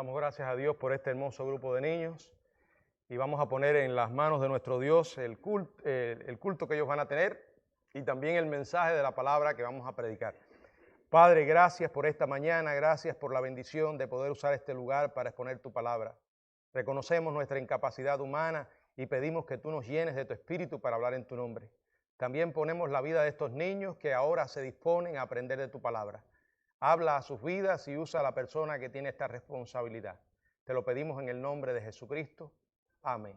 Damos gracias a Dios por este hermoso grupo de niños y vamos a poner en las manos de nuestro Dios el culto que ellos van a tener y también el mensaje de la palabra que vamos a predicar. Padre, gracias por esta mañana, gracias por la bendición de poder usar este lugar para exponer tu palabra. Reconocemos nuestra incapacidad humana y pedimos que tú nos llenes de tu espíritu para hablar en tu nombre. También ponemos la vida de estos niños que ahora se disponen a aprender de tu palabra. Habla a sus vidas y usa a la persona que tiene esta responsabilidad. Te lo pedimos en el nombre de Jesucristo. Amén.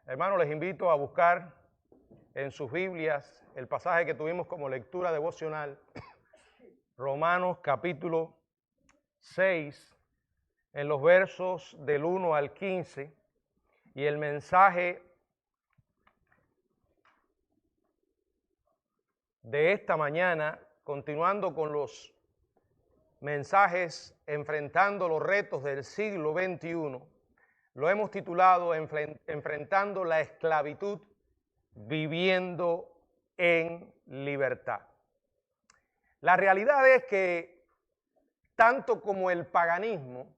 Hermanos, les invito a buscar en sus Biblias el pasaje que tuvimos como lectura devocional, Romanos capítulo 6, en los versos del 1 al 15, y el mensaje de esta mañana, continuando con los mensajes enfrentando los retos del siglo XXI, lo hemos titulado Enfrentando la esclavitud, viviendo en libertad. La realidad es que tanto como el paganismo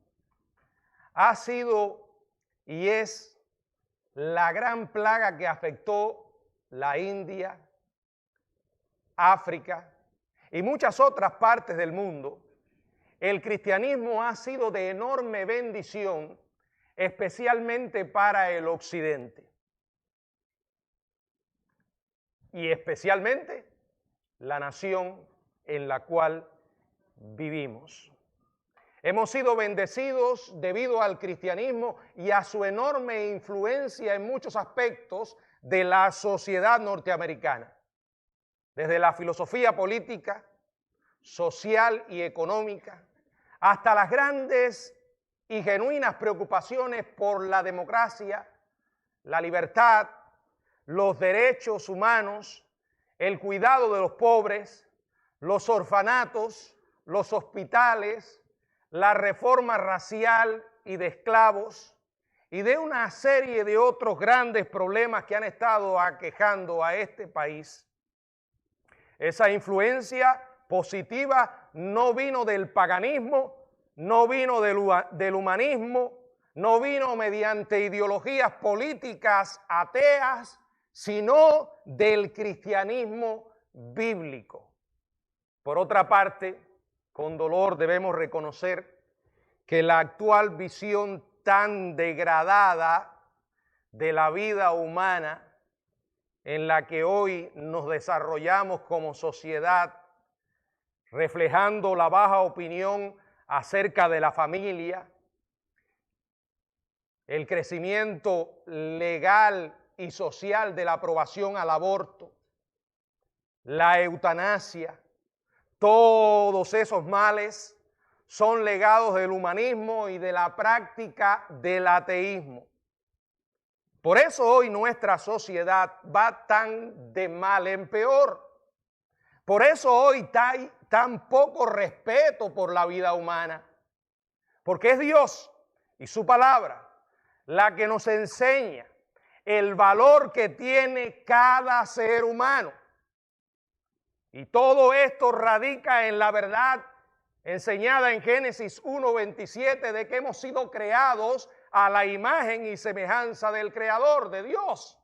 ha sido y es la gran plaga que afectó la India, África y muchas otras partes del mundo, el cristianismo ha sido de enorme bendición, especialmente para el occidente. Y especialmente la nación en la cual vivimos. Hemos sido bendecidos debido al cristianismo y a su enorme influencia en muchos aspectos de la sociedad norteamericana. Desde la filosofía política, social y económica, hasta las grandes y genuinas preocupaciones por la democracia, la libertad, los derechos humanos, el cuidado de los pobres, los orfanatos, los hospitales, la reforma racial y de esclavos, y de una serie de otros grandes problemas que han estado aquejando a este país. Esa influencia positiva no vino del paganismo, no vino del humanismo, no vino mediante ideologías políticas ateas, sino del cristianismo bíblico. Por otra parte, con dolor debemos reconocer que la actual visión tan degradada de la vida humana en la que hoy nos desarrollamos como sociedad, reflejando la baja opinión acerca de la familia, el crecimiento legal y social de la aprobación al aborto, la eutanasia, todos esos males son legados del humanismo y de la práctica del ateísmo. Por eso hoy nuestra sociedad va tan de mal en peor. Por eso hoy hay tan poco respeto por la vida humana. Porque es Dios y su palabra la que nos enseña el valor que tiene cada ser humano. Y todo esto radica en la verdad enseñada en Génesis 1:27 de que hemos sido creados a la imagen y semejanza del Creador, de Dios.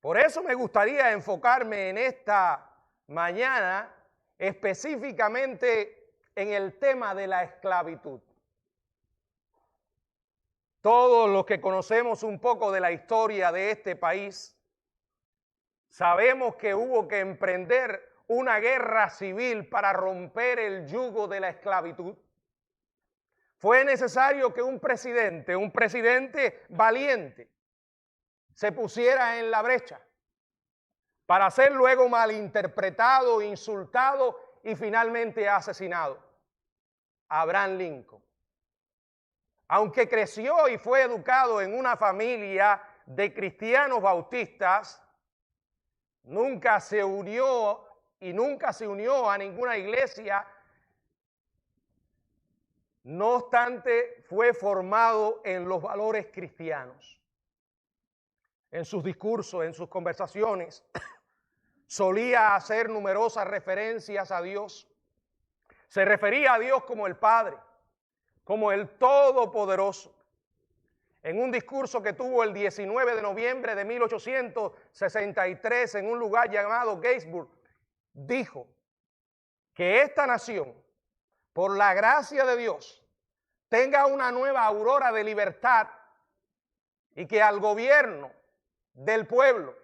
Por eso me gustaría enfocarme en esta mañana específicamente en el tema de la esclavitud. Todos los que conocemos un poco de la historia de este país, sabemos que hubo que emprender una guerra civil para romper el yugo de la esclavitud. Fue necesario que un presidente valiente, se pusiera en la brecha para ser luego malinterpretado, insultado y finalmente asesinado. Abraham Lincoln. Aunque creció y fue educado en una familia de cristianos bautistas, nunca se unió a ninguna iglesia. No obstante, fue formado en los valores cristianos. En sus discursos, en sus conversaciones, solía hacer numerosas referencias a Dios Se refería a Dios como el Padre, como el Todopoderoso. En un discurso que tuvo el 19 de noviembre de 1863 en un lugar llamado Gettysburg, dijo que esta nación, por la gracia de Dios, tenga una nueva aurora de libertad y que al gobierno del pueblo,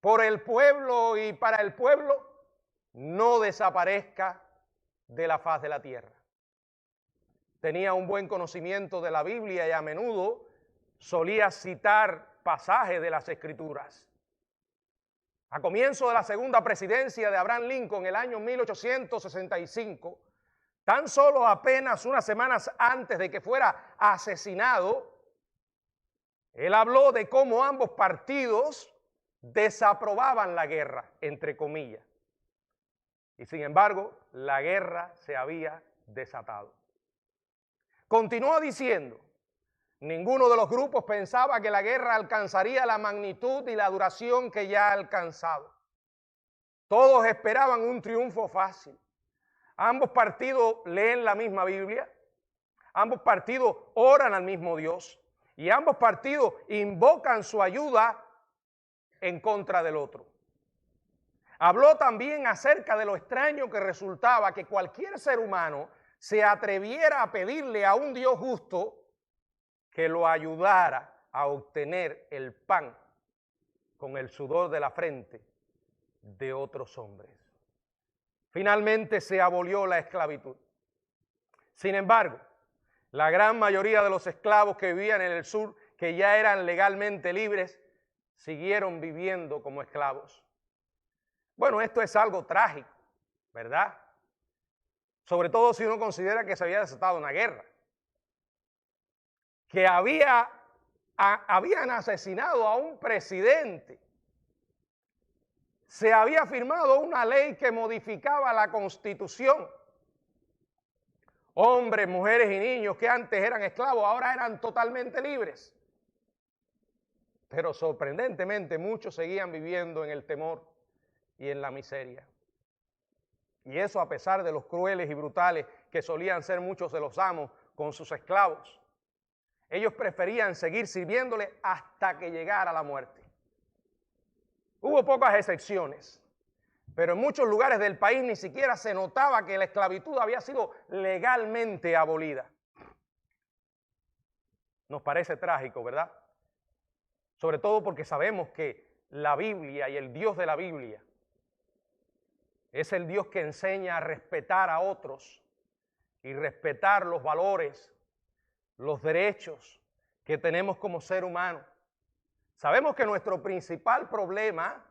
por el pueblo y para el pueblo, no desaparezca de la faz de la tierra. Tenía un buen conocimiento de la Biblia y a menudo solía citar pasajes de las Escrituras. A comienzo de la segunda presidencia de Abraham Lincoln, en el año 1865, tan solo apenas unas semanas antes de que fuera asesinado, él habló de cómo ambos partidos desaprobaban la guerra, entre comillas. Y sin embargo, la guerra se había desatado. Continuó diciendo, ninguno de los grupos pensaba que la guerra alcanzaría la magnitud y la duración que ya ha alcanzado. Todos esperaban un triunfo fácil. Ambos partidos leen la misma Biblia, ambos partidos oran al mismo Dios y ambos partidos invocan su ayuda en contra del otro. Habló también acerca de lo extraño que resultaba que cualquier ser humano se atreviera a pedirle a un Dios justo que lo ayudara a obtener el pan con el sudor de la frente de otros hombres. Finalmente se abolió la esclavitud. Sin embargo, la gran mayoría de los esclavos que vivían en el sur, que ya eran legalmente libres, siguieron viviendo como esclavos. Bueno, esto es algo trágico, ¿verdad? Sobre todo si uno considera que se había desatado una guerra, que habían asesinado a un presidente, se había firmado una ley que modificaba la Constitución. Hombres, mujeres y niños que antes eran esclavos, ahora eran totalmente libres. Pero sorprendentemente muchos seguían viviendo en el temor y en la miseria. Y eso a pesar de los crueles y brutales que solían ser muchos de los amos con sus esclavos. Ellos preferían seguir sirviéndole hasta que llegara la muerte. Hubo pocas excepciones, pero en muchos lugares del país ni siquiera se notaba que la esclavitud había sido legalmente abolida. Nos parece trágico, ¿verdad? Sobre todo porque sabemos que la Biblia y el Dios de la Biblia es el Dios que enseña a respetar a otros y respetar los valores, los derechos que tenemos como ser humano. Sabemos que nuestro principal problema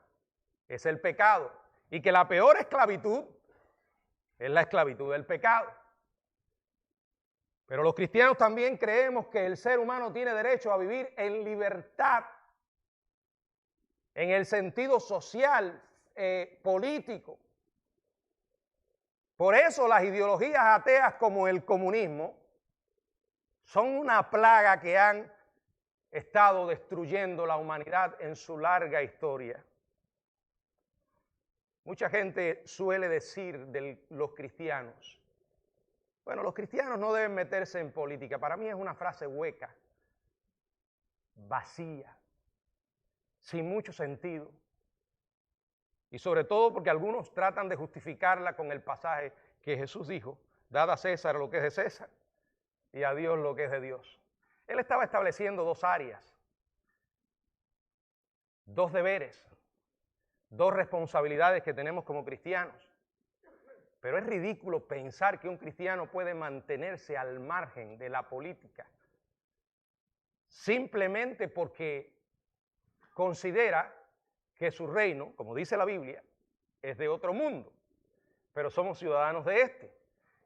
es el pecado y que la peor esclavitud es la esclavitud del pecado. Pero los cristianos también creemos que el ser humano tiene derecho a vivir en libertad, en el sentido social, político. Por eso las ideologías ateas como el comunismo son una plaga que han estado destruyendo la humanidad en su larga historia. Mucha gente suele decir de los cristianos, bueno, los cristianos no deben meterse en política. Para mí es una frase hueca, vacía, sin mucho sentido. Y sobre todo porque algunos tratan de justificarla con el pasaje que Jesús dijo, dad a César lo que es de César y a Dios lo que es de Dios. Él estaba estableciendo dos áreas, dos deberes, dos responsabilidades que tenemos como cristianos. Pero es ridículo pensar que un cristiano puede mantenerse al margen de la política simplemente porque considera que su reino, como dice la Biblia, es de otro mundo, pero somos ciudadanos de este.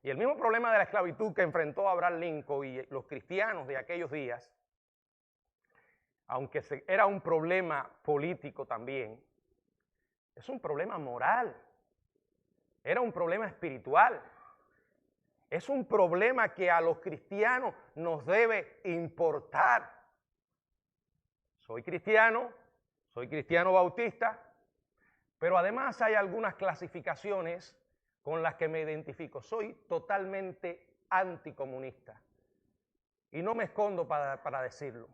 Y el mismo problema de la esclavitud que enfrentó Abraham Lincoln y los cristianos de aquellos días, aunque era un problema político también, es un problema moral, era un problema espiritual, es un problema que a los cristianos nos debe importar. Soy cristiano bautista, pero además hay algunas clasificaciones con las que me identifico. Soy totalmente anticomunista y no me escondo para decirlo.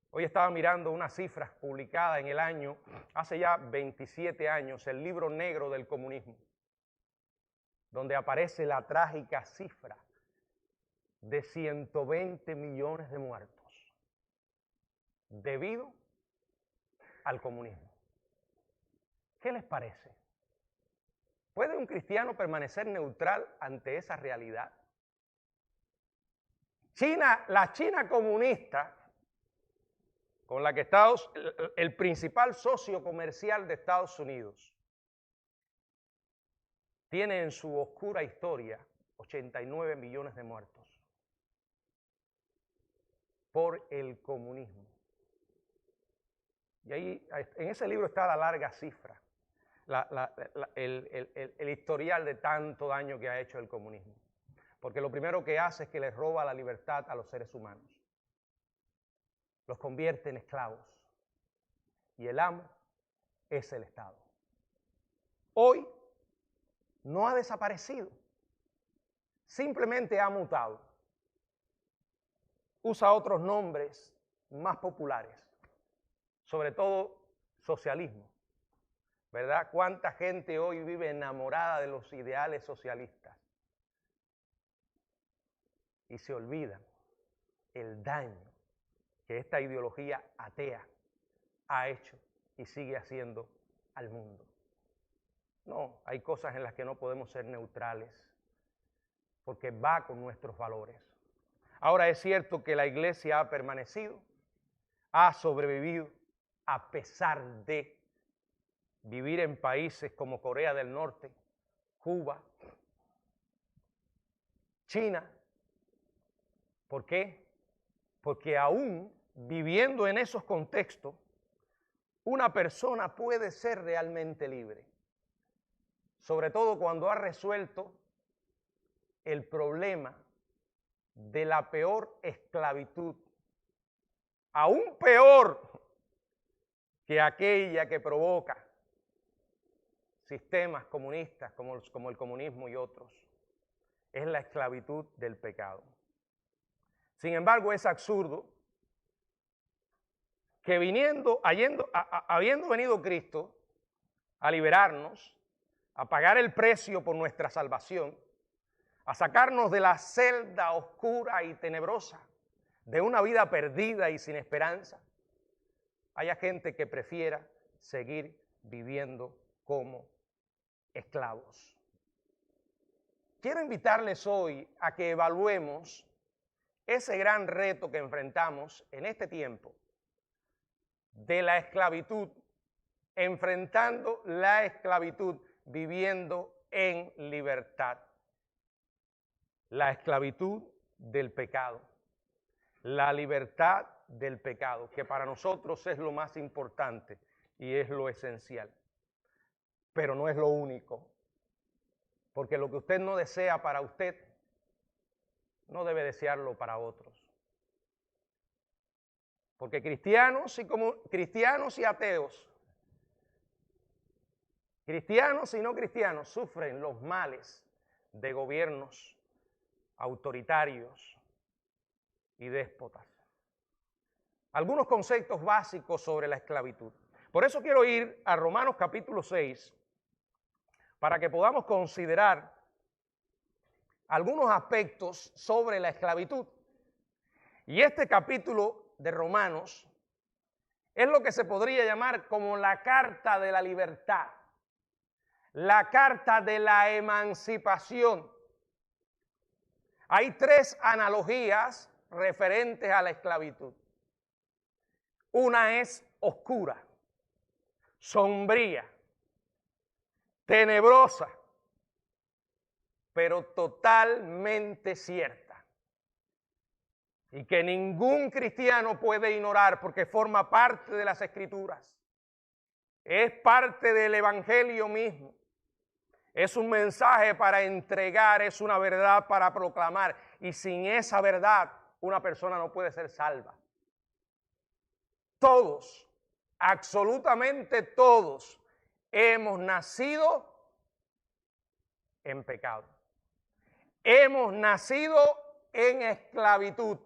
Hoy estaba mirando unas cifras publicadas en el año, hace ya 27 años, el libro negro del comunismo, donde aparece la trágica cifra de 120 millones de muertos debido al comunismo. ¿Qué les parece? ¿Puede un permanecer neutral ante esa realidad? La China comunista, con la que el principal socio comercial de Estados Unidos, tiene en su oscura historia 89 millones de muertos por el comunismo. Y ahí, en ese libro está la larga cifra, el historial de tanto daño que ha hecho el comunismo. Porque lo primero que hace es que les roba la libertad a los seres humanos. Los convierte en esclavos. Y el amo es el Estado. Hoy no ha desaparecido. Simplemente ha mutado. Usa otros nombres más populares. Sobre todo socialismo. ¿Verdad? ¿Cuánta gente hoy vive enamorada de los ideales socialistas? Y se olvidan el daño que esta ideología atea ha hecho y sigue haciendo al mundo. No, hay cosas en las que no podemos ser neutrales, porque va con nuestros valores. Ahora es cierto que la iglesia ha permanecido, ha sobrevivido, a pesar de vivir en países como Corea del Norte, Cuba, China. ¿Por qué? Porque aún viviendo en esos contextos, una persona puede ser realmente libre. Sobre todo cuando ha resuelto el problema de la peor esclavitud, aún peor que aquella que provoca sistemas comunistas como el comunismo y otros, es la esclavitud del pecado. Sin embargo, es absurdo que habiendo venido Cristo a liberarnos, a pagar el precio por nuestra salvación, a sacarnos de la celda oscura y tenebrosa, de una vida perdida y sin esperanza, haya gente que prefiera seguir viviendo como esclavos. Quiero invitarles hoy a que evaluemos ese gran reto que enfrentamos en este tiempo de la esclavitud, enfrentando la esclavitud, viviendo en libertad. La esclavitud del pecado, la libertad del pecado, que para nosotros es lo más importante y es lo esencial. Pero no es lo único, porque lo que usted no desea para usted, no debe desearlo para otros. Porque cristianos y ateos, cristianos y no cristianos, sufren los males de gobiernos autoritarios y déspotas. Algunos conceptos básicos sobre la esclavitud. Por eso quiero ir a Romanos capítulo 6, para que podamos considerar algunos aspectos sobre la esclavitud. Y este capítulo de Romanos es lo que se podría llamar como la carta de la libertad, la carta de la emancipación. Hay tres analogías referentes a la esclavitud. Una es oscura, sombría, tenebrosa, pero totalmente cierta. Y que ningún cristiano puede ignorar porque forma parte de las Escrituras. Es parte del Evangelio mismo. Es un mensaje para entregar, es una verdad para proclamar. Y sin esa verdad, una persona no puede ser salva. Todos, absolutamente todos, hemos nacido en pecado. Hemos nacido en esclavitud,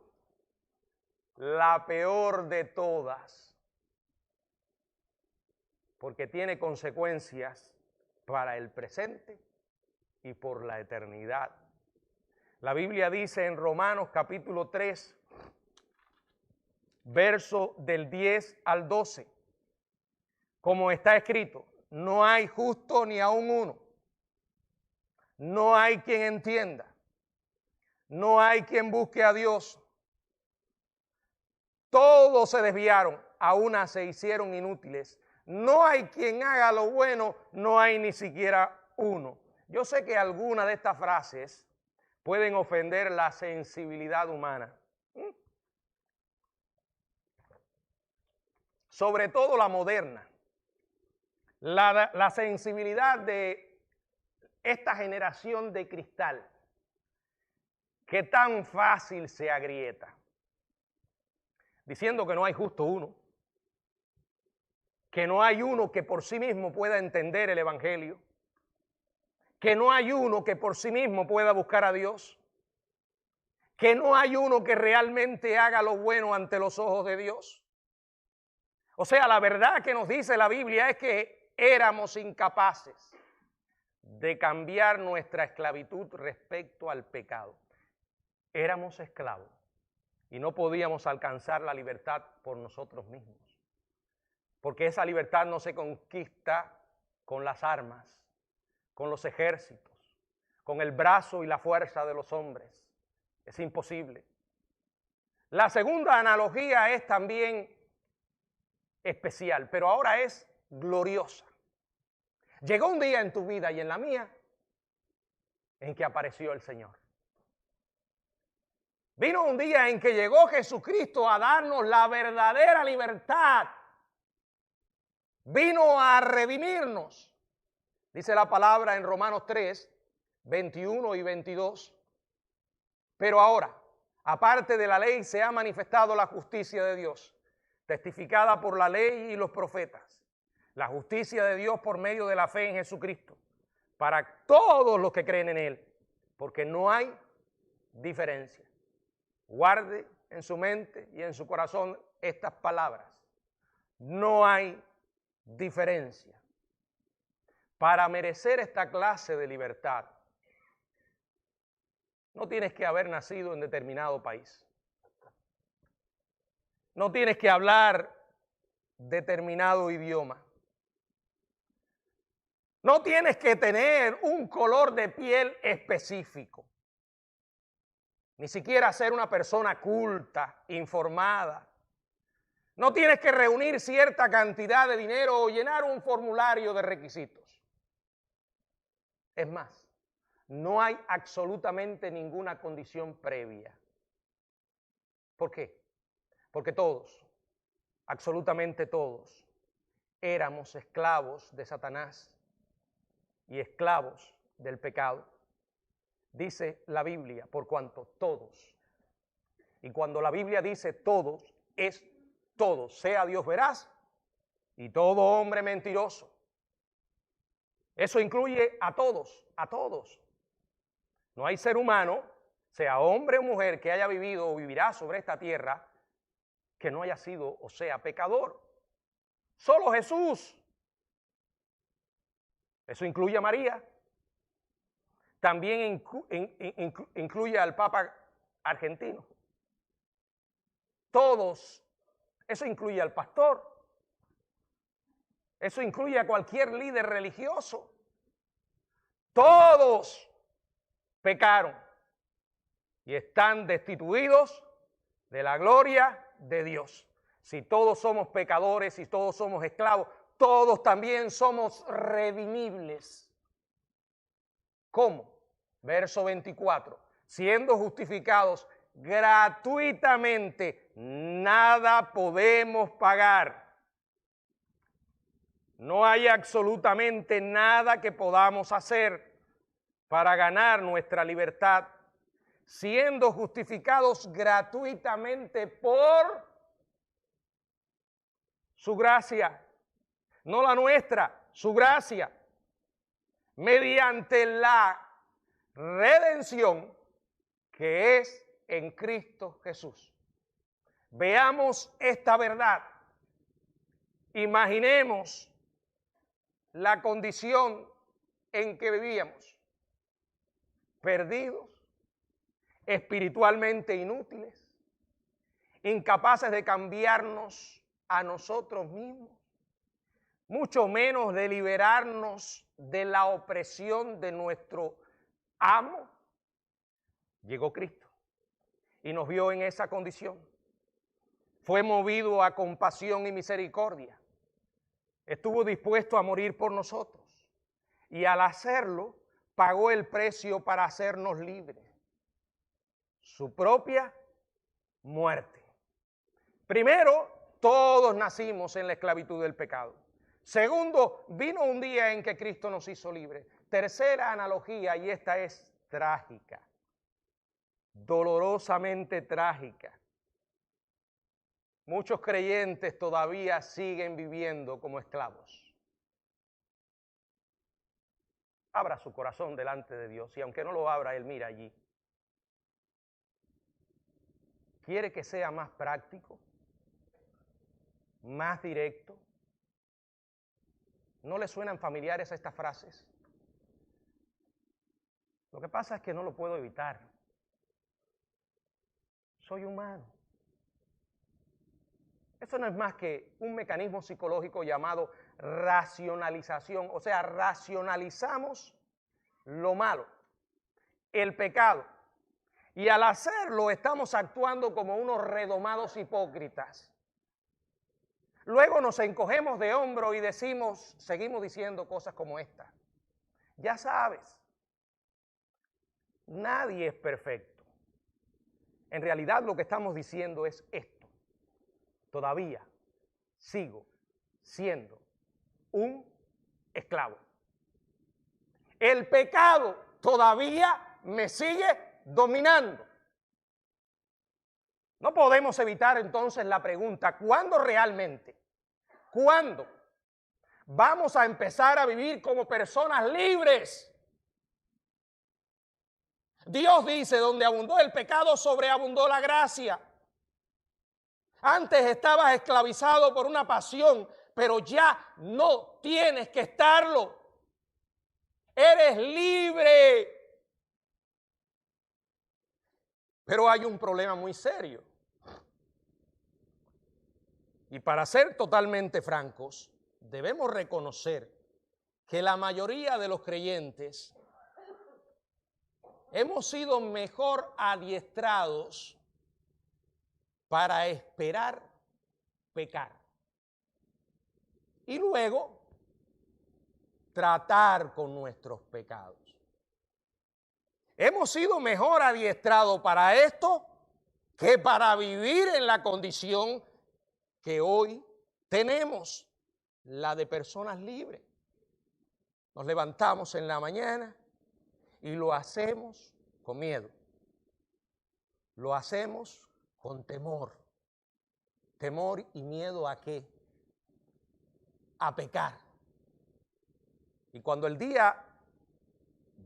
la peor de todas, porque tiene consecuencias para el presente y por la eternidad. La Biblia dice en Romanos capítulo 3, verso del 10 al 12, como está escrito, no hay justo ni aun uno, no hay quien entienda, no hay quien busque a Dios. Todos se desviaron, a una se hicieron inútiles. No hay quien haga lo bueno, no hay ni siquiera uno. Yo sé que algunas de estas frases pueden ofender la sensibilidad humana. Sobre todo la moderna. La sensibilidad de esta generación de cristal, que tan fácil se agrieta, diciendo que no hay justo uno, que no hay uno que por sí mismo pueda entender el Evangelio, que no hay uno que por sí mismo pueda buscar a Dios, que no hay uno que realmente haga lo bueno ante los ojos de Dios. O sea, la verdad que nos dice la Biblia es que éramos incapaces de cambiar nuestra esclavitud respecto al pecado. Éramos esclavos y no podíamos alcanzar la libertad por nosotros mismos. Porque esa libertad no se conquista con las armas, con los ejércitos, con el brazo y la fuerza de los hombres. Es imposible. La segunda analogía es también especial, pero ahora es gloriosa. Llegó un día en tu vida y en la mía en que apareció el Señor. Vino un día en que llegó Jesucristo a darnos la verdadera libertad. Vino a redimirnos. Dice la palabra en Romanos 3, 21 y 22. Pero ahora, aparte de la ley, se ha manifestado la justicia de Dios, testificada por la ley y los profetas. La justicia de Dios por medio de la fe en Jesucristo, para todos los que creen en Él, porque no hay diferencia. Guarde en su mente y en su corazón estas palabras. No hay diferencia. Para merecer esta clase de libertad, no tienes que haber nacido en determinado país. No tienes que hablar determinado idioma. No tienes que tener un color de piel específico. Ni siquiera ser una persona culta, informada. No tienes que reunir cierta cantidad de dinero o llenar un formulario de requisitos. Es más, no hay absolutamente ninguna condición previa. ¿Por qué? Porque todos, absolutamente todos, éramos esclavos de Satanás y esclavos del pecado. Dice la Biblia, por cuanto todos. Y cuando la Biblia dice todos, es todos, sea Dios veraz y todo hombre mentiroso. Eso incluye a todos, a todos. No hay ser humano, sea hombre o mujer, que haya vivido o vivirá sobre esta tierra, que no haya sido o sea pecador. Solo Jesús. Eso incluye a María. También incluye al Papa argentino. Todos. Eso incluye al pastor. Eso incluye a cualquier líder religioso. Todos pecaron y están destituidos de la gloria de Dios. Si todos somos pecadores y todos somos esclavos, todos también somos redimibles. ¿Cómo? Verso 24. Siendo justificados gratuitamente, nada podemos pagar. No hay absolutamente nada que podamos hacer para ganar nuestra libertad, siendo justificados gratuitamente por su gracia, no la nuestra, su gracia, mediante la redención que es en Cristo Jesús. Veamos esta verdad. Imaginemos la condición en que vivíamos, perdidos, espiritualmente inútiles, incapaces de cambiarnos a nosotros mismos, mucho menos de liberarnos de la opresión de nuestro amo. Llegó Cristo y nos vio en esa condición. Fue movido a compasión y misericordia. Estuvo dispuesto a morir por nosotros y al hacerlo pagó el precio para hacernos libres. Su propia muerte. Primero, todos nacimos en la esclavitud del pecado. Segundo, vino un día en que Cristo nos hizo libres. Tercera analogía, y esta es trágica, dolorosamente trágica. Muchos creyentes todavía siguen viviendo como esclavos. Abra su corazón delante de Dios y aunque no lo abra, Él mira allí. ¿Quiere que sea más práctico? ¿Más directo? ¿No le suenan familiares a estas frases? Lo que pasa es que no lo puedo evitar. Soy humano. Eso no es más que un mecanismo psicológico llamado racionalización. O sea, racionalizamos lo malo, el pecado. Y al hacerlo estamos actuando como unos redomados hipócritas. Luego nos encogemos de hombro y seguimos diciendo cosas como esta. Ya sabes, nadie es perfecto. En realidad lo que estamos diciendo es esto. Todavía sigo siendo un esclavo. El pecado todavía me sigue dominando. No podemos evitar entonces la pregunta, ¿cuándo vamos a empezar a vivir como personas libres? Dios dice, donde abundó el pecado, sobreabundó la gracia. Antes estabas esclavizado por una pasión, pero ya no tienes que estarlo. Eres libre. Pero hay un problema muy serio. Y para ser totalmente francos, debemos reconocer que la mayoría de los creyentes hemos sido mejor adiestrados para esperar pecar y luego tratar con nuestros pecados. Hemos sido mejor adiestrados para esto que para vivir en la condición que hoy tenemos, la de personas libres. Nos levantamos en la mañana y lo hacemos con miedo. Lo hacemos con temor. ¿Temor y miedo a qué? A pecar. Y cuando el día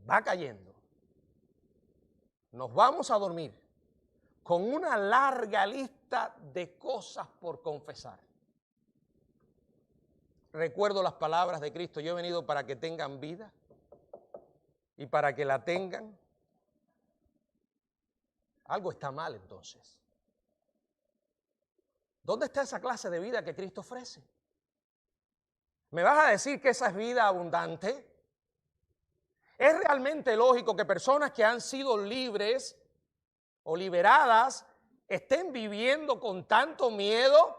va cayendo, nos vamos a dormir con una larga lista de cosas por confesar. Recuerdo las palabras de Cristo, yo he venido para que tengan vida y para que la tengan. Algo está mal entonces. ¿Dónde está esa clase de vida que Cristo ofrece? ¿Me vas a decir que esa es vida abundante? ¿Es realmente lógico que personas que han sido libres o liberadas estén viviendo con tanto miedo?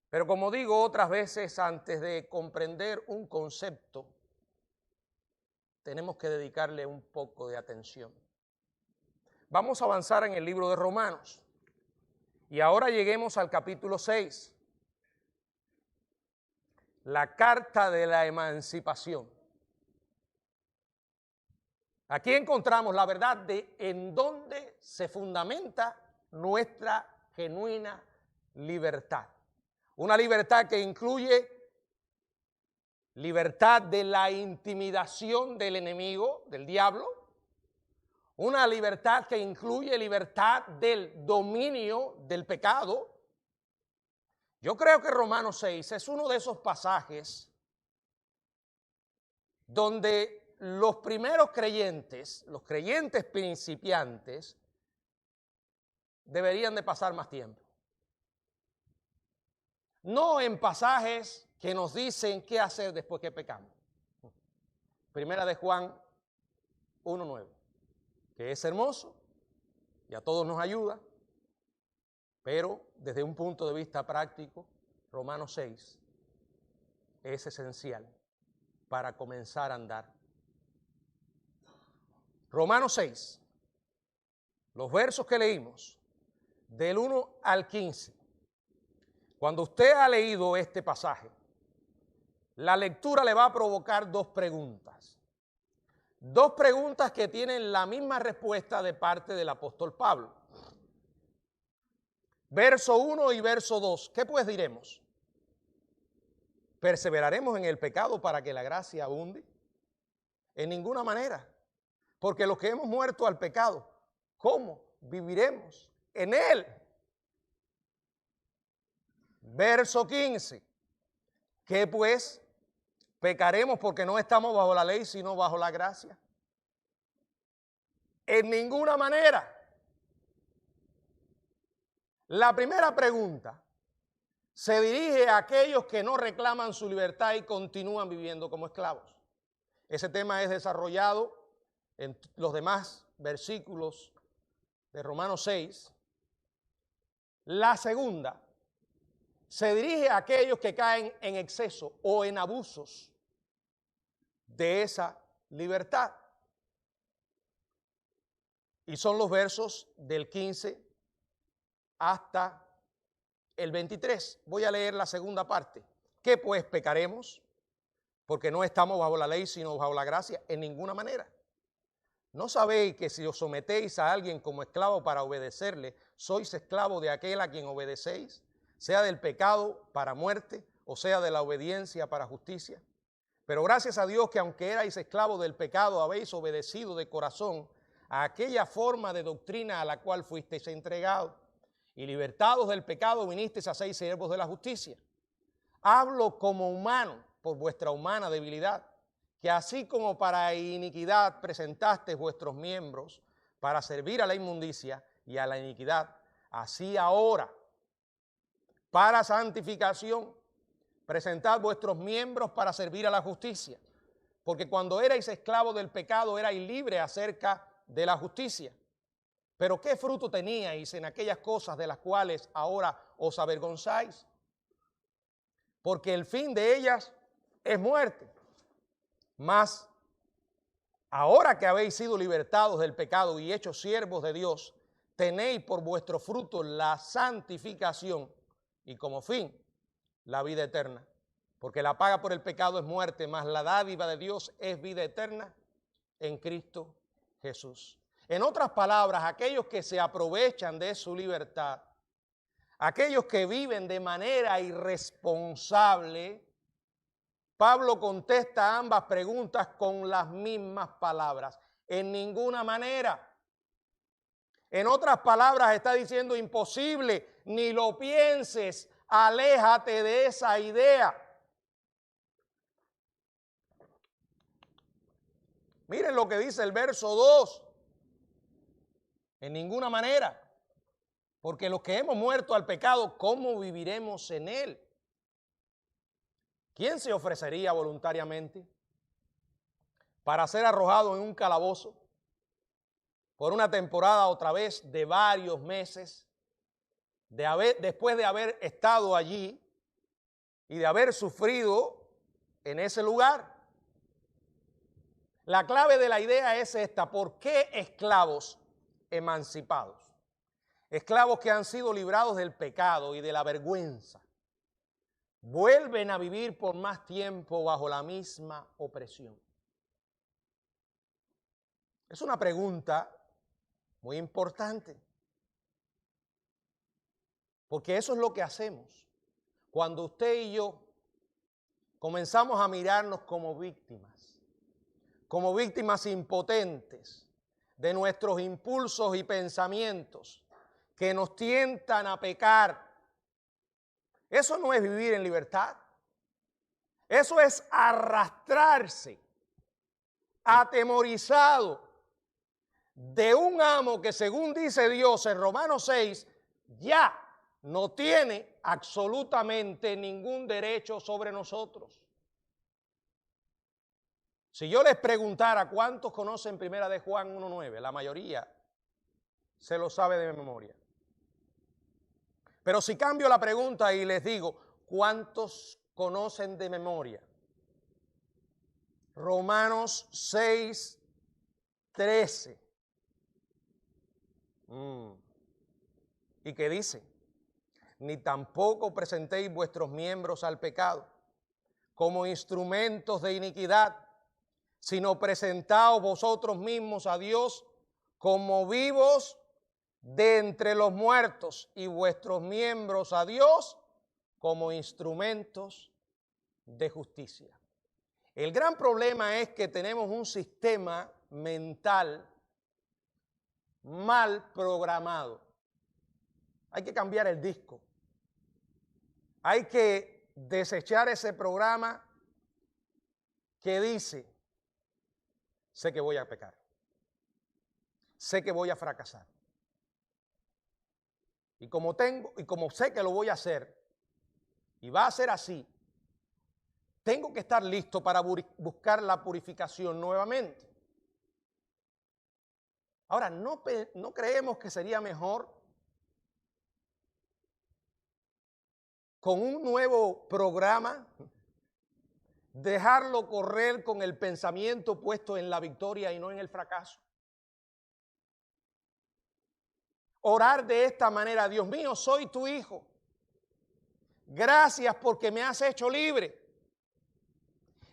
Pero como digo otras veces, antes de comprender un concepto, tenemos que dedicarle un poco de atención. Vamos a avanzar en el libro de Romanos. Y ahora lleguemos al capítulo 6. La carta de la emancipación. Aquí encontramos la verdad de en dónde se fundamenta nuestra genuina libertad. Una libertad que incluye libertad de la intimidación del enemigo, del diablo, una libertad que incluye libertad del dominio del pecado. Yo creo que Romanos 6 es uno de esos pasajes donde los primeros creyentes, los creyentes principiantes, deberían de pasar más tiempo. No en pasajes que nos dicen qué hacer después que pecamos. Primera de Juan 1:9, que es hermoso y a todos nos ayuda, pero desde un punto de vista práctico, Romanos 6 es esencial para comenzar a andar. Romanos 6, los versos que leímos, del 1 al 15. Cuando usted ha leído este pasaje, la lectura le va a provocar dos preguntas. Dos preguntas que tienen la misma respuesta de parte del apóstol Pablo. Verso 1 y verso 2. ¿Qué pues diremos? ¿Perseveraremos en el pecado para que la gracia abunde? En ninguna manera. Porque los que hemos muerto al pecado, ¿cómo viviremos en él? Verso 15. ¿Qué pues? ¿Pecaremos porque no estamos bajo la ley, sino bajo la gracia? En ninguna manera. La primera pregunta se dirige a aquellos que no reclaman su libertad y continúan viviendo como esclavos. Ese tema es desarrollado en los demás versículos de Romanos 6. La segunda se dirige a aquellos que caen en exceso o en abusos de esa libertad. Y son los versos del 15 hasta el 23. Voy a leer la segunda parte. ¿Qué pues pecaremos? Porque no estamos bajo la ley, sino bajo la gracia. En ninguna manera. ¿No sabéis que si os sometéis a alguien como esclavo para obedecerle, sois esclavo de aquel a quien obedecéis, sea del pecado para muerte o sea de la obediencia para justicia? Pero gracias a Dios que aunque erais esclavos del pecado, habéis obedecido de corazón a aquella forma de doctrina a la cual fuisteis entregados, y libertados del pecado vinisteis a ser siervos de la justicia. Hablo como humano por vuestra humana debilidad, que así como para iniquidad presentasteis vuestros miembros para servir a la inmundicia y a la iniquidad, así ahora, para santificación, presentad vuestros miembros para servir a la justicia. Porque cuando erais esclavos del pecado, erais libres acerca de la justicia. Pero ¿qué fruto teníais en aquellas cosas de las cuales ahora os avergonzáis? Porque el fin de ellas es muerte. Mas ahora que habéis sido libertados del pecado y hechos siervos de Dios, tenéis por vuestro fruto la santificación y como fin la vida eterna. Porque la paga por el pecado es muerte, mas la dádiva de Dios es vida eterna en Cristo Jesús. En otras palabras, aquellos que se aprovechan de su libertad, aquellos que viven de manera irresponsable, Pablo contesta ambas preguntas con las mismas palabras. En ninguna manera. En otras palabras, está diciendo imposible, ni lo pienses, aléjate de esa idea. Miren lo que dice el verso 2. En ninguna manera. Porque los que hemos muerto al pecado, ¿cómo viviremos en él? ¿Quién se ofrecería voluntariamente para ser arrojado en un calabozo por una temporada otra vez de varios meses, después de haber estado allí y de haber sufrido en ese lugar? La clave de la idea es esta: ¿por qué esclavos emancipados? Esclavos que han sido librados del pecado y de la vergüenza, vuelven a vivir por más tiempo bajo la misma opresión. Es una pregunta muy importante, porque eso es lo que hacemos cuando usted y yo comenzamos a mirarnos como víctimas impotentes de nuestros impulsos y pensamientos que nos tientan a pecar. Eso no es vivir en libertad. Eso es arrastrarse, atemorizado, de un amo que, según dice Dios en Romanos 6, ya no tiene absolutamente ningún derecho sobre nosotros. Si yo les preguntara cuántos conocen Primera de Juan 1:9, la mayoría se lo sabe de memoria. Pero si cambio la pregunta y les digo, ¿cuántos conocen de memoria Romanos 6:13? ¿Y qué dice? Ni tampoco presentéis vuestros miembros al pecado como instrumentos de iniquidad, sino presentaos vosotros mismos a Dios como vivos de entre los muertos y vuestros miembros a Dios como instrumentos de justicia. El gran problema es que tenemos un sistema mental mal programado. Hay que cambiar el disco. Hay que desechar ese programa que dice, sé que voy a pecar, sé que voy a fracasar. Y como sé que lo voy a hacer, y va a ser así, tengo que estar listo para buscar la purificación nuevamente. Ahora, ¿no creemos que sería mejor con un nuevo programa dejarlo correr con el pensamiento puesto en la victoria y no en el fracaso? Orar de esta manera: Dios mío, soy tu hijo. Gracias porque me has hecho libre.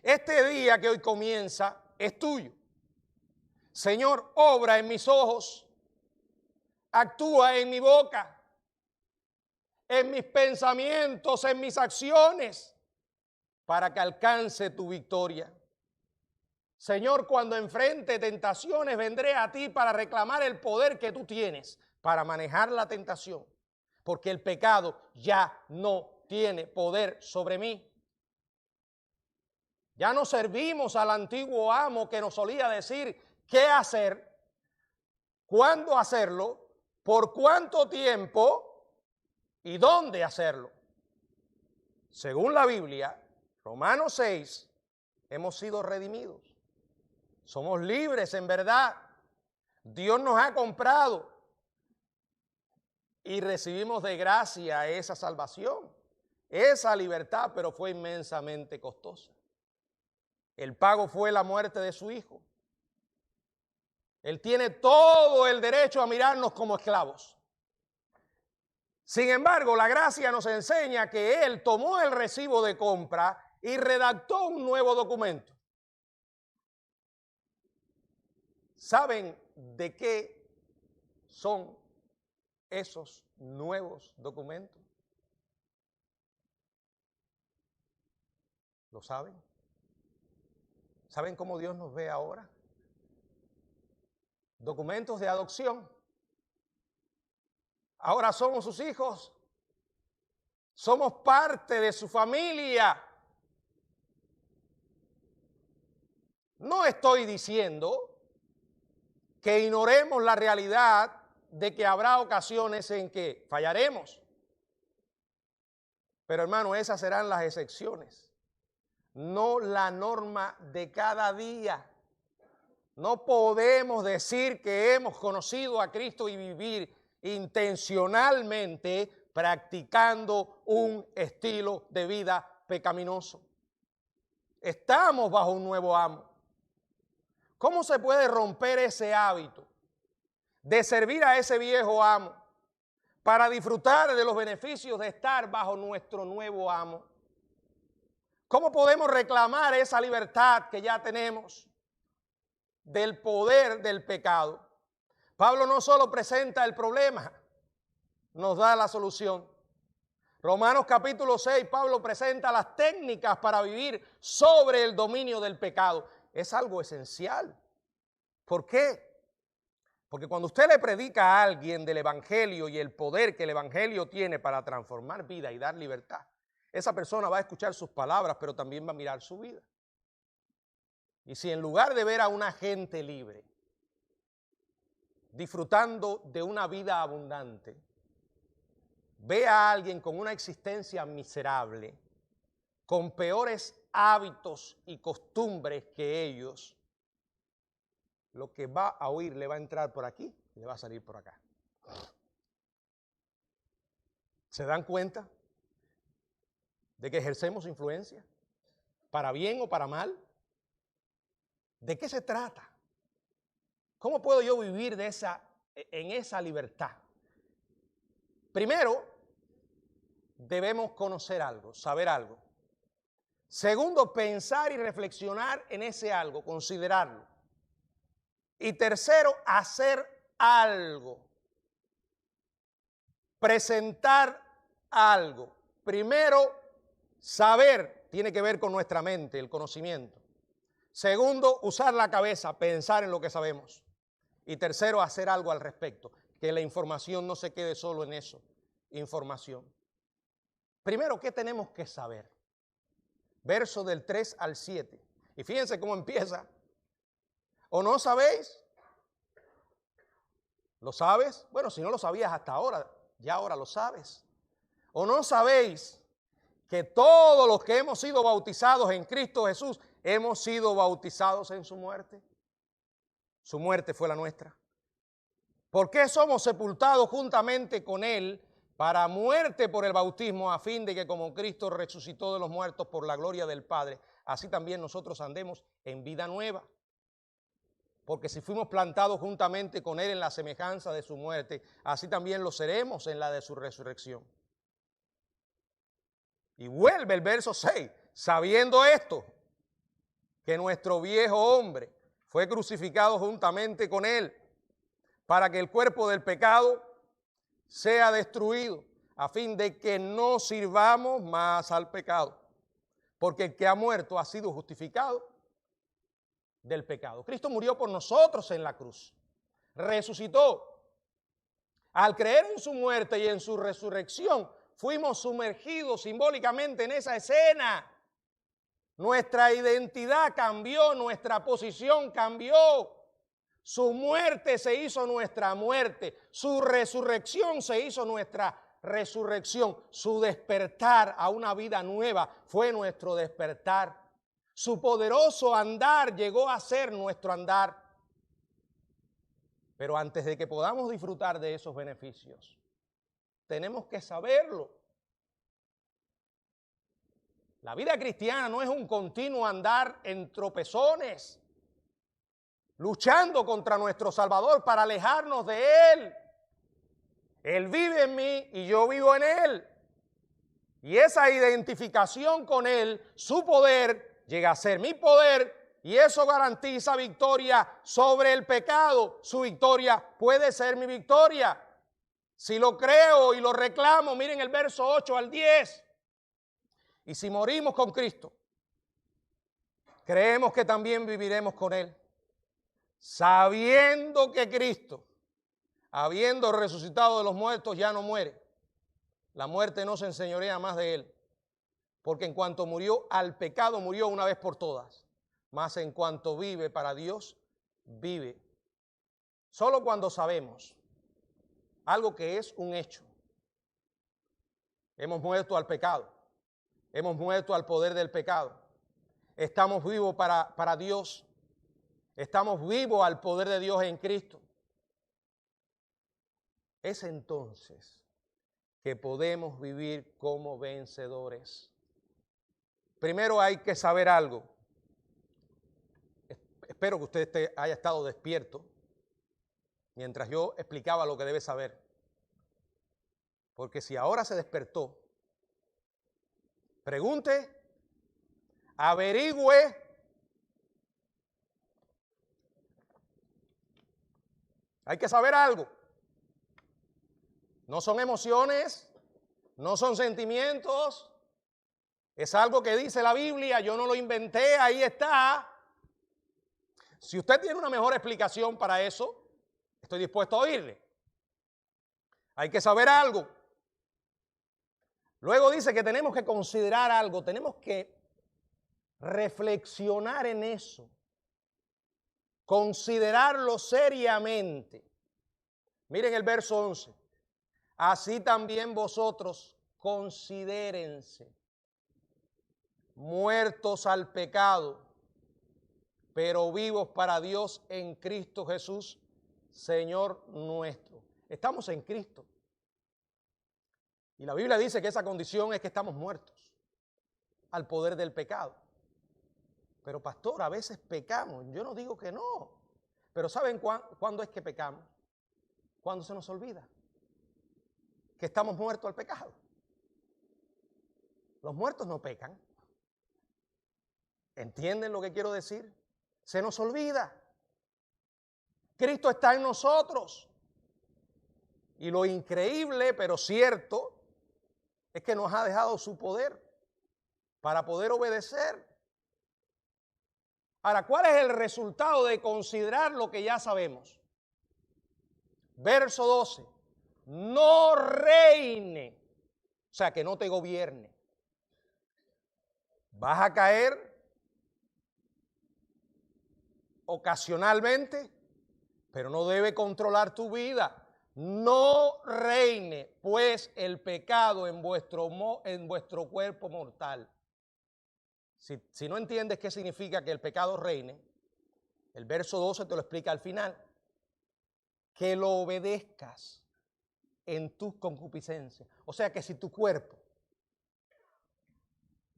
Este día que hoy comienza es tuyo. Señor, obra en mis ojos, actúa en mi boca, en mis pensamientos, en mis acciones, para que alcance tu victoria. Señor, cuando enfrente tentaciones, vendré a ti para reclamar el poder que tú tienes para manejar la tentación, porque el pecado ya no tiene poder sobre mí. Ya no servimos al antiguo amo que nos solía decir qué hacer, cuándo hacerlo, por cuánto tiempo y dónde hacerlo. Según la Biblia, Romanos 6, hemos sido redimidos. Somos libres en verdad. Dios nos ha comprado y recibimos de gracia esa salvación, esa libertad, pero fue inmensamente costosa. El pago fue la muerte de su Hijo. Él tiene todo el derecho a mirarnos como esclavos. Sin embargo, la gracia nos enseña que Él tomó el recibo de compra y redactó un nuevo documento. ¿Saben de qué son esos nuevos documentos? ¿Lo saben? ¿Saben cómo Dios nos ve ahora? Documentos de adopción. Ahora somos sus hijos. Somos parte de su familia. No estoy diciendo que ignoremos la realidad de que habrá ocasiones en que fallaremos. Pero hermano, esas serán las excepciones, no la norma de cada día. No podemos decir que hemos conocido a Cristo y vivir intencionalmente practicando un estilo de vida pecaminoso. Estamos bajo un nuevo amo. ¿Cómo se puede romper ese hábito de servir a ese viejo amo para disfrutar de los beneficios de estar bajo nuestro nuevo amo? ¿Cómo podemos reclamar esa libertad que ya tenemos del poder del pecado? Pablo no solo presenta el problema, nos da la solución. Romanos capítulo 6, Pablo presenta las técnicas para vivir sobre el dominio del pecado. Es algo esencial. ¿Por qué? Porque cuando usted le predica a alguien del evangelio y el poder que el evangelio tiene para transformar vida y dar libertad, esa persona va a escuchar sus palabras, pero también va a mirar su vida. Y si en lugar de ver a una gente libre, disfrutando de una vida abundante, ve a alguien con una existencia miserable, con peores hábitos y costumbres que ellos, lo que va a oír le va a entrar por aquí y le va a salir por acá. ¿Se dan cuenta de que ejercemos influencia? ¿Para bien o para mal? ¿De qué se trata? ¿Cómo puedo yo vivir en esa libertad? Primero, debemos conocer algo, saber algo. Segundo, pensar y reflexionar en ese algo, considerarlo. Y tercero, hacer algo. Presentar algo. Primero, saber tiene que ver con nuestra mente, el conocimiento. Segundo, usar la cabeza, pensar en lo que sabemos. Y tercero, hacer algo al respecto. Que la información no se quede solo en eso, información. Primero, ¿qué tenemos que saber? Verso del 3 al 7. Y fíjense cómo empieza. ¿O no sabéis? ¿Lo sabes? Bueno, si no lo sabías hasta ahora, ya ahora lo sabes. ¿O no sabéis que todos los que hemos sido bautizados en Cristo Jesús, hemos sido bautizados en su muerte? Su muerte fue la nuestra. ¿Por qué somos sepultados juntamente con Él para muerte por el bautismo, a fin de que como Cristo resucitó de los muertos por la gloria del Padre, así también nosotros andemos en vida nueva? Porque si fuimos plantados juntamente con Él en la semejanza de su muerte, así también lo seremos en la de su resurrección. Y vuelve el verso 6, sabiendo esto, que nuestro viejo hombre fue crucificado juntamente con Él, para que el cuerpo del pecado sea destruido, a fin de que no sirvamos más al pecado. Porque el que ha muerto ha sido justificado del pecado. Cristo murió por nosotros en la cruz, resucitó. Al creer en su muerte y en su resurrección, fuimos sumergidos simbólicamente en esa escena. Nuestra identidad cambió, nuestra posición cambió. Su muerte se hizo nuestra muerte, su resurrección se hizo nuestra resurrección, su despertar a una vida nueva fue nuestro despertar. Su poderoso andar llegó a ser nuestro andar. Pero antes de que podamos disfrutar de esos beneficios, tenemos que saberlo. La vida cristiana no es un continuo andar en tropezones, luchando contra nuestro Salvador para alejarnos de Él. Él vive en mí y yo vivo en Él. Y esa identificación con Él, su poder, llega a ser mi poder y eso garantiza victoria sobre el pecado. Su victoria puede ser mi victoria. Si lo creo y lo reclamo, miren el verso 8 al 10. Y si morimos con Cristo, creemos que también viviremos con Él, sabiendo que Cristo, habiendo resucitado de los muertos, ya no muere. La muerte no se enseñorea más de Él, porque en cuanto murió al pecado, murió una vez por todas, mas en cuanto vive para Dios, vive. Solo cuando sabemos algo que es un hecho, hemos muerto al pecado, hemos muerto al poder del pecado, estamos vivos para Dios, estamos vivos al poder de Dios en Cristo. Es entonces que podemos vivir como vencedores. Primero hay que saber algo. Espero que usted haya estado despierto mientras yo explicaba lo que debe saber. Porque si ahora se despertó, pregunte, averigüe, hay que saber algo. No son emociones, No son sentimientos, es algo que dice la Biblia, yo no lo inventé, ahí está. Si usted tiene una mejor explicación para eso, estoy dispuesto a oírle. Hay que saber algo. Luego dice que tenemos que considerar algo, tenemos que reflexionar en eso, considerarlo seriamente. Miren el verso 11. Así también vosotros considérense muertos al pecado, pero vivos para Dios en Cristo Jesús, Señor nuestro. Estamos en Cristo. Y la Biblia dice que esa condición es que estamos muertos al poder del pecado. Pero pastor, a veces pecamos. Yo no digo que no. Pero ¿saben cuándo es que pecamos? Cuando se nos olvida que estamos muertos al pecado. Los muertos no pecan. ¿Entienden lo que quiero decir? Se nos olvida. Cristo está en nosotros. Y lo increíble, pero cierto, es que nos ha dejado su poder para poder obedecer. Ahora, ¿cuál es el resultado de considerar lo que ya sabemos? Verso 12. No reine, o sea, que no te gobierne. Vas a caer ocasionalmente, pero no debe controlar tu vida. No reine, pues, el pecado en vuestro cuerpo mortal. Si no entiendes qué significa que el pecado reine, el verso 12 te lo explica al final. Que lo obedezcas en tus concupiscencias. O sea que si tu cuerpo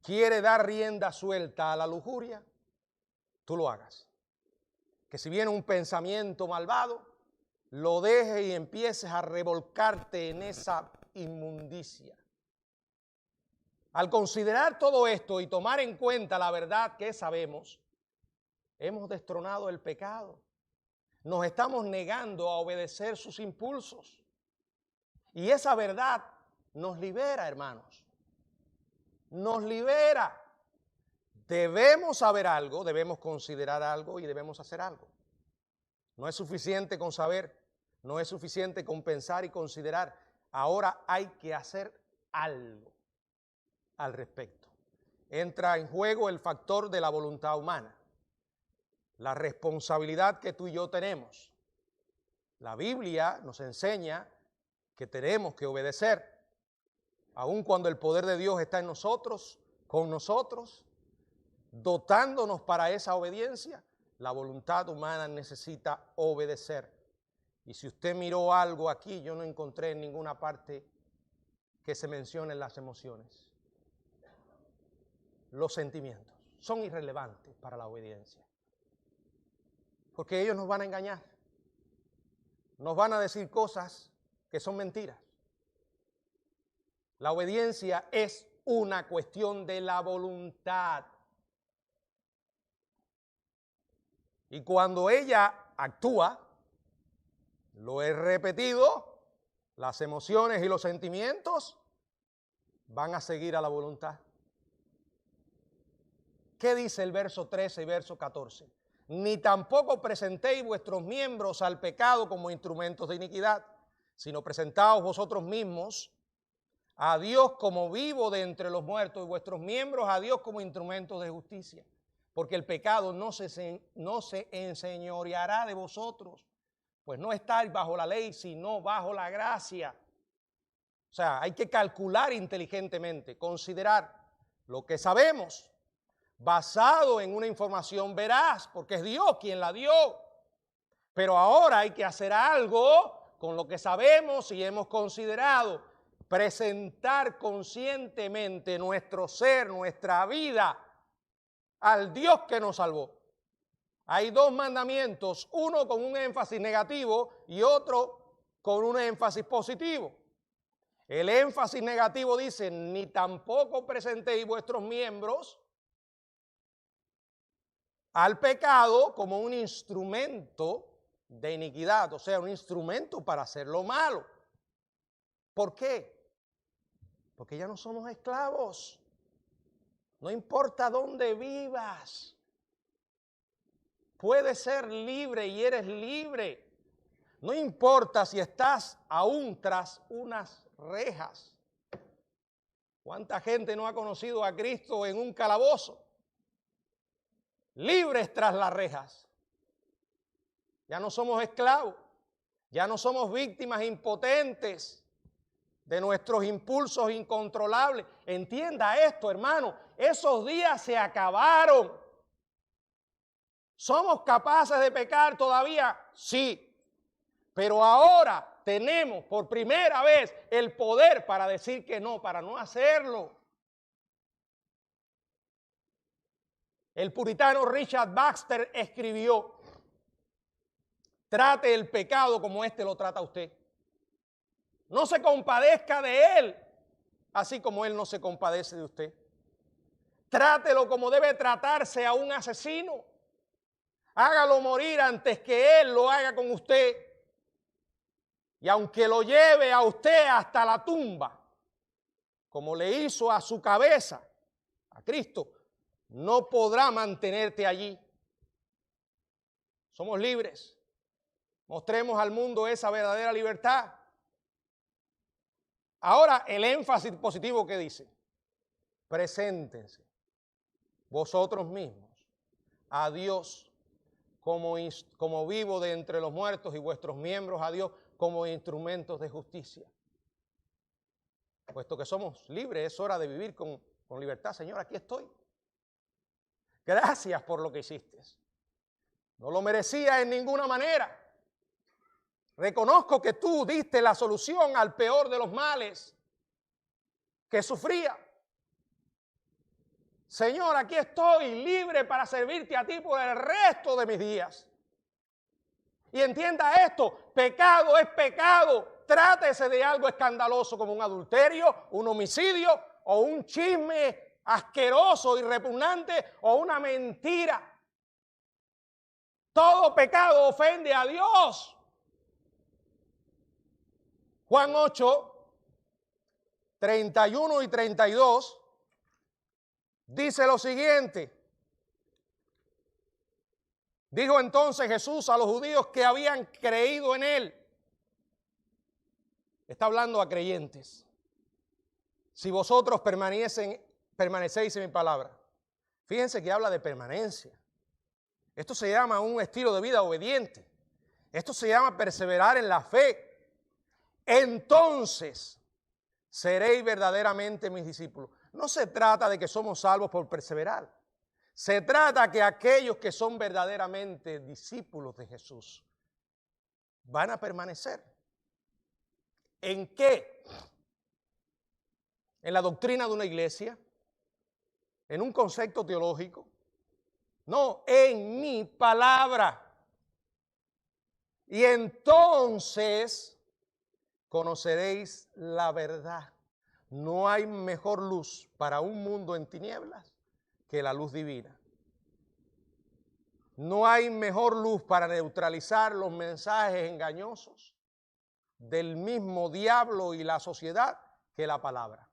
quiere dar rienda suelta a la lujuria, tú lo hagas. Que si viene un pensamiento malvado, lo dejes y empieces a revolcarte en esa inmundicia. Al considerar todo esto y tomar en cuenta la verdad que sabemos, hemos destronado el pecado. Nos estamos negando a obedecer sus impulsos. Y esa verdad nos libera, hermanos. Nos libera. Debemos saber algo, debemos considerar algo y debemos hacer algo. No es suficiente con saber, no es suficiente con pensar y considerar. Ahora hay que hacer algo al respecto. Entra en juego el factor de la voluntad humana, la responsabilidad que tú y yo tenemos. La Biblia nos enseña que tenemos que obedecer, aun cuando el poder de Dios está en nosotros, con nosotros, dotándonos para esa obediencia. La voluntad humana necesita obedecer. Y si usted miró algo aquí, yo no encontré en ninguna parte que se mencionen las emociones. Los sentimientos son irrelevantes para la obediencia. Porque ellos nos van a engañar. Nos van a decir cosas que son mentiras. La obediencia es una cuestión de la voluntad. Y cuando ella actúa, lo he repetido, las emociones y los sentimientos van a seguir a la voluntad. ¿Qué dice el verso 13 y verso 14? Ni tampoco presentéis vuestros miembros al pecado como instrumentos de iniquidad, sino presentaos vosotros mismos a Dios como vivo de entre los muertos y vuestros miembros a Dios como instrumentos de justicia. Porque el pecado no se enseñoreará de vosotros, pues no estáis bajo la ley, sino bajo la gracia. O sea, hay que calcular inteligentemente, considerar lo que sabemos, basado en una información veraz, porque es Dios quien la dio. Pero ahora hay que hacer algo con lo que sabemos y hemos considerado, presentar conscientemente nuestro ser, nuestra vida, al Dios que nos salvó. Hay dos mandamientos, uno con un énfasis negativo y otro con un énfasis positivo. El énfasis negativo dice, ni tampoco presentéis vuestros miembros al pecado como un instrumento de iniquidad, o sea, un instrumento para hacer lo malo. ¿Por qué? Porque ya no somos esclavos. No importa dónde vivas. Puedes ser libre y eres libre. No importa si estás aún tras unas rejas. ¿Cuánta gente no ha conocido a Cristo en un calabozo? Libres tras las rejas. Ya no somos esclavos. Ya no somos víctimas impotentes de nuestros impulsos incontrolables. Entienda esto, hermano. Esos días se acabaron. ¿Somos capaces de pecar todavía? Sí. Pero ahora tenemos por primera vez el poder para decir que no, para no hacerlo. El puritano Richard Baxter escribió: trate el pecado como éste lo trata a usted. No se compadezca de él, así como él no se compadece de usted. Trátelo como debe tratarse a un asesino. Hágalo morir antes que él lo haga con usted. Y aunque lo lleve a usted hasta la tumba, como le hizo a su cabeza, a Cristo, no podrá mantenerte allí. Somos libres. Mostremos al mundo esa verdadera libertad. Ahora, el énfasis positivo que dice: preséntense vosotros mismos a Dios como vivo de entre los muertos y vuestros miembros a Dios como instrumentos de justicia. Puesto que somos libres, es hora de vivir con libertad. Señor, aquí estoy. Gracias por lo que hiciste. No lo merecía en ninguna manera. Reconozco que tú diste la solución al peor de los males que sufría. Señor, aquí estoy libre para servirte a ti por el resto de mis días. Y entienda esto: pecado es pecado. Trátese de algo escandaloso como un adulterio, un homicidio o un chisme asqueroso y repugnante o una mentira. Todo pecado ofende a Dios. Juan 8, 31 y 32 dice lo siguiente: dijo entonces Jesús a los judíos que habían creído en él. Está hablando a creyentes. Si vosotros permanecéis en mi palabra. Fíjense que habla de permanencia. Esto se llama un estilo de vida obediente. Esto se llama perseverar en la fe. Entonces seréis verdaderamente mis discípulos. No se trata de que somos salvos por perseverar. Se trata que aquellos que son verdaderamente discípulos de Jesús van a permanecer. ¿En qué? ¿En la doctrina de una iglesia? ¿En un concepto teológico? No, en mi palabra. Y entonces conoceréis la verdad. No hay mejor luz para un mundo en tinieblas que la luz divina. No hay mejor luz para neutralizar los mensajes engañosos del mismo diablo y la sociedad que la palabra.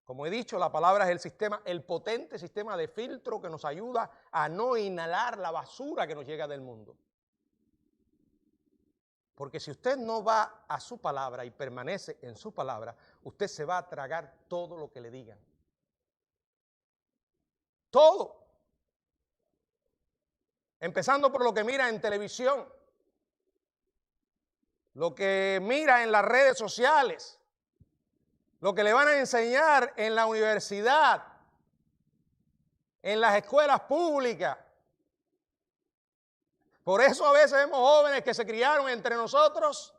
Como he dicho, la palabra es el sistema, el potente sistema de filtro que nos ayuda a no inhalar la basura que nos llega del mundo. Porque si usted no va a su palabra y permanece en su palabra, usted se va a tragar todo lo que le digan. Todo. Empezando por lo que mira en televisión, lo que mira en las redes sociales, lo que le van a enseñar en la universidad, en las escuelas públicas. Por eso a veces vemos jóvenes que se criaron entre nosotros,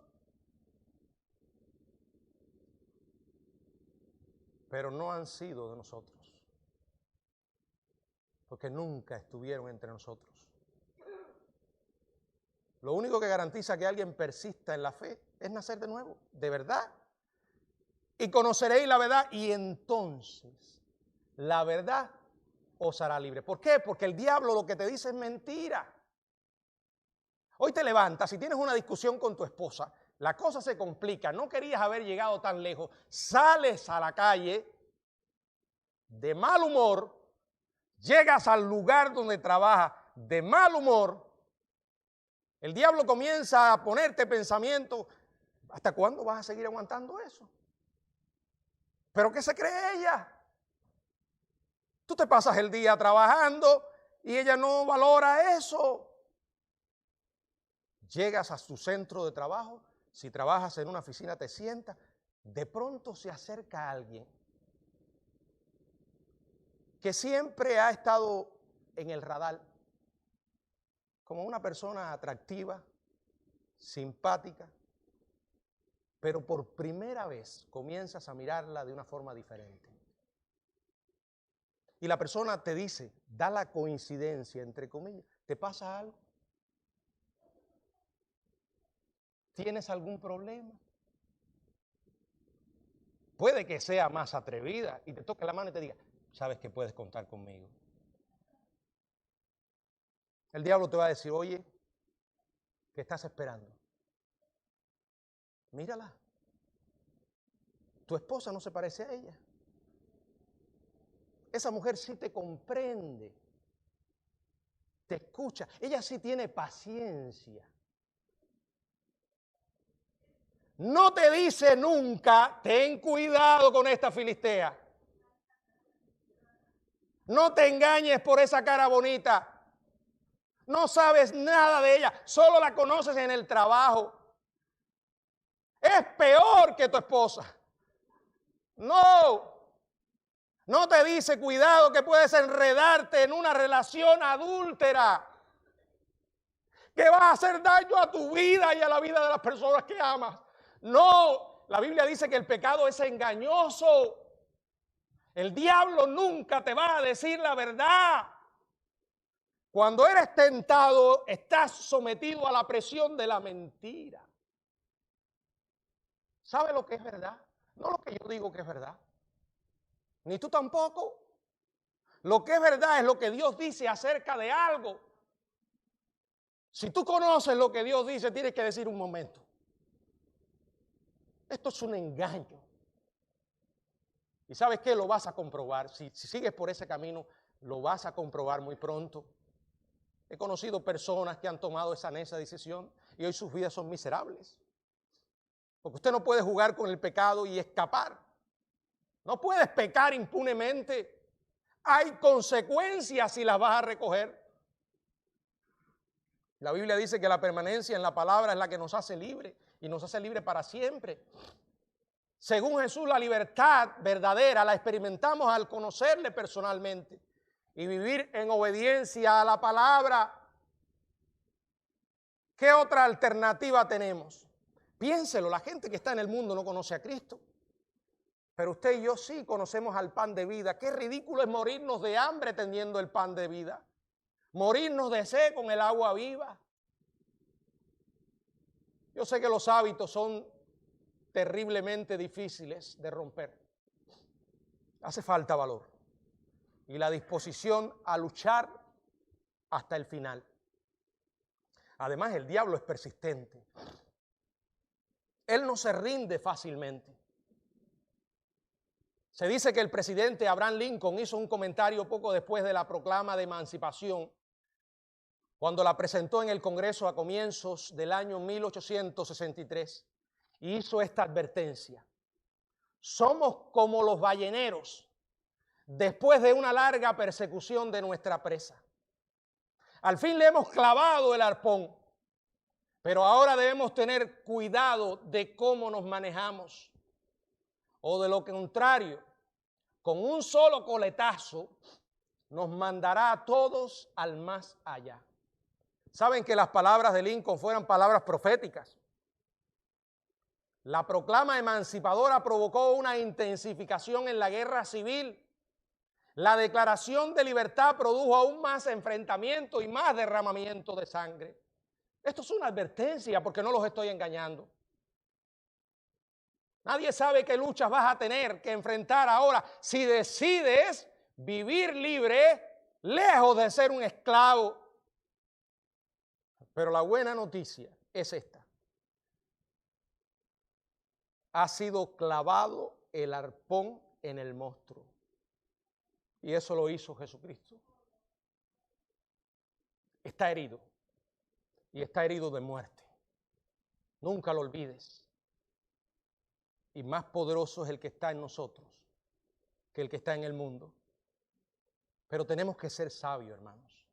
pero no han sido de nosotros, porque nunca estuvieron entre nosotros. Lo único que garantiza que alguien persista en la fe es nacer de nuevo, de verdad. Y conoceréis la verdad, y entonces la verdad os hará libre. ¿Por qué? Porque el diablo lo que te dice es mentira. Hoy te levantas y tienes una discusión con tu esposa la cosa se complica, no querías haber llegado tan lejos, sales a la calle de mal humor, llegas al lugar donde trabajas de mal humor, el diablo comienza a ponerte pensamientos, ¿hasta cuándo vas a seguir aguantando eso? ¿Pero qué se cree ella? Tú te pasas el día trabajando y ella no valora eso. Llegas a tu centro de trabajo, si trabajas en una oficina te sientas, de pronto se acerca alguien que siempre ha estado en el radar como una persona atractiva, simpática, pero por primera vez comienzas a mirarla de una forma diferente. Y la persona te dice, da la coincidencia, entre comillas, ¿te pasa algo? ¿Tienes algún problema? Puede que sea más atrevida y te toque la mano y te diga, sabes que puedes contar conmigo. El diablo te va a decir, oye, ¿qué estás esperando? Mírala. Tu esposa no se parece a ella. Esa mujer sí te comprende, te escucha, ella sí tiene paciencia. No te dice nunca, ten cuidado con esta filistea. No te engañes por esa cara bonita. No sabes nada de ella, solo la conoces en el trabajo. Es peor que tu esposa. No te dice cuidado que puedes enredarte en una relación adúltera, que vas a hacer daño a tu vida y a la vida de las personas que amas. No, la Biblia dice que el pecado es engañoso. El diablo nunca te va a decir la verdad. Cuando eres tentado, estás sometido a la presión de la mentira. ¿Sabe lo que es verdad? No lo que yo digo que es verdad. Ni tú tampoco. Lo que es verdad es lo que Dios dice acerca de algo. Si tú conoces lo que Dios dice, tienes que decir un momento. Esto es un engaño. ¿Y sabes qué? Lo vas a comprobar. Si sigues por ese camino, lo vas a comprobar muy pronto. He conocido personas que han tomado esa decisión y hoy sus vidas son miserables. Porque usted no puede jugar con el pecado y escapar. No puedes pecar impunemente. Hay consecuencias si las vas a recoger. La Biblia dice que la permanencia en la palabra es la que nos hace libre y nos hace libre para siempre. Según Jesús, la libertad verdadera la experimentamos al conocerle personalmente y vivir en obediencia a la palabra. ¿Qué otra alternativa tenemos? Piénselo, la gente que está en el mundo no conoce a Cristo. Pero usted y yo sí conocemos al pan de vida. Qué ridículo es morirnos de hambre teniendo el pan de vida. Morirnos de sed con el agua viva. Yo sé que los hábitos son terriblemente difíciles de romper. Hace falta valor y la disposición a luchar hasta el final. Además, el diablo es persistente. Él no se rinde fácilmente. Se dice que el presidente Abraham Lincoln hizo un comentario poco después de la proclama de emancipación, cuando la presentó en el Congreso a comienzos del año 1863, y hizo esta advertencia: somos como los balleneros después de una larga persecución de nuestra presa. Al fin le hemos clavado el arpón, pero ahora debemos tener cuidado de cómo nos manejamos, o de lo contrario, con un solo coletazo nos mandará a todos al más allá. Saben que las palabras de Lincoln fueron palabras proféticas. La proclama emancipadora provocó una intensificación en la guerra civil. La declaración de libertad produjo aún más enfrentamiento y más derramamiento de sangre. Esto es una advertencia, porque no los estoy engañando. Nadie sabe qué luchas vas a tener que enfrentar ahora si decides vivir libre, lejos de ser un esclavo. Pero la buena noticia es esta: ha sido clavado el arpón en el monstruo. Y eso lo hizo Jesucristo. Está herido. Y está herido de muerte. Nunca lo olvides. Y más poderoso es el que está en nosotros que el que está en el mundo. Pero tenemos que ser sabios, hermanos.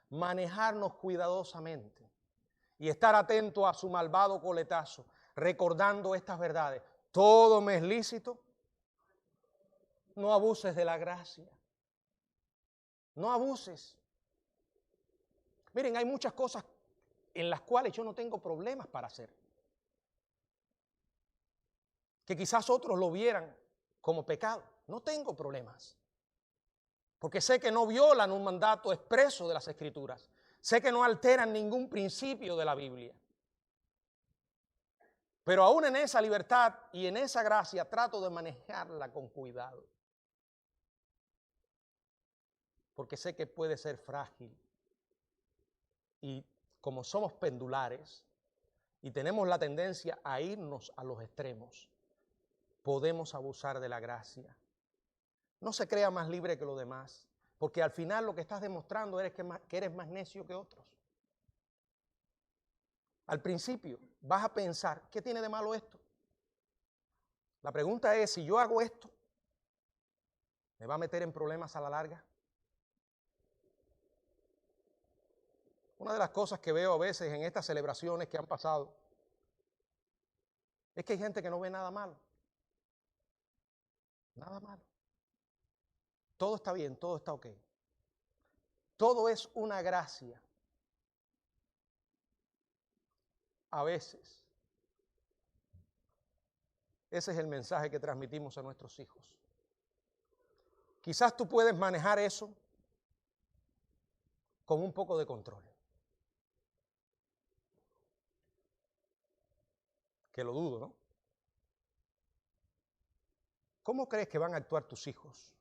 Manejarnos cuidadosamente y estar atentos a su malvado coletazo, recordando estas verdades. Todo me es lícito. No abuses de la gracia. No abuses. Miren, hay muchas cosas en las cuales yo no tengo problemas para hacer. Que quizás otros lo vieran como pecado. No tengo problemas. Porque sé que no violan un mandato expreso de las Escrituras. Sé que no alteran ningún principio de la Biblia. Pero aún en esa libertad y en esa gracia trato de manejarla con cuidado. Porque sé que puede ser frágil. Y como somos pendulares y tenemos la tendencia a irnos a los extremos, podemos abusar de la gracia. No se crea más libre que los demás, porque al final lo que estás demostrando es que eres más necio que otros. Al principio vas a pensar, ¿qué tiene de malo esto? La pregunta es, si yo hago esto, ¿me va a meter en problemas a la larga? Una de las cosas que veo a veces en estas celebraciones que han pasado es que hay gente que no ve nada malo. Nada malo. Todo está bien, todo está ok. Todo es una gracia. A veces. Ese es el mensaje que transmitimos a nuestros hijos. Quizás tú puedes manejar eso con un poco de control. Que lo dudo, ¿no? ¿Cómo crees que van a actuar tus hijos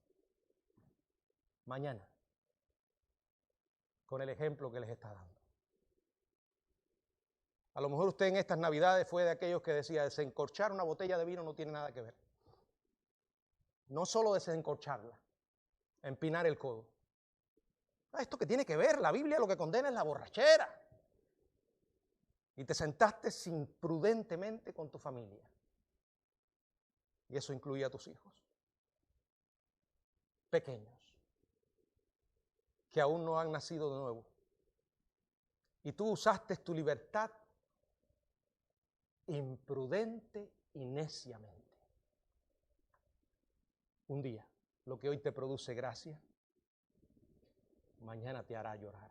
mañana con el ejemplo que les está dando? A lo mejor usted en estas Navidades fue de aquellos que decía, desencorchar una botella de vino no tiene nada que ver. No solo desencorcharla, empinar el codo. ¿Esto qué tiene que ver? La Biblia lo que condena es la borrachera. Y te sentaste imprudentemente con tu familia. Y eso incluye a tus hijos. Pequeños. Que aún no han nacido de nuevo. Y tú usaste tu libertad imprudente y neciamente. Un día, lo que hoy te produce gracia, mañana te hará llorar.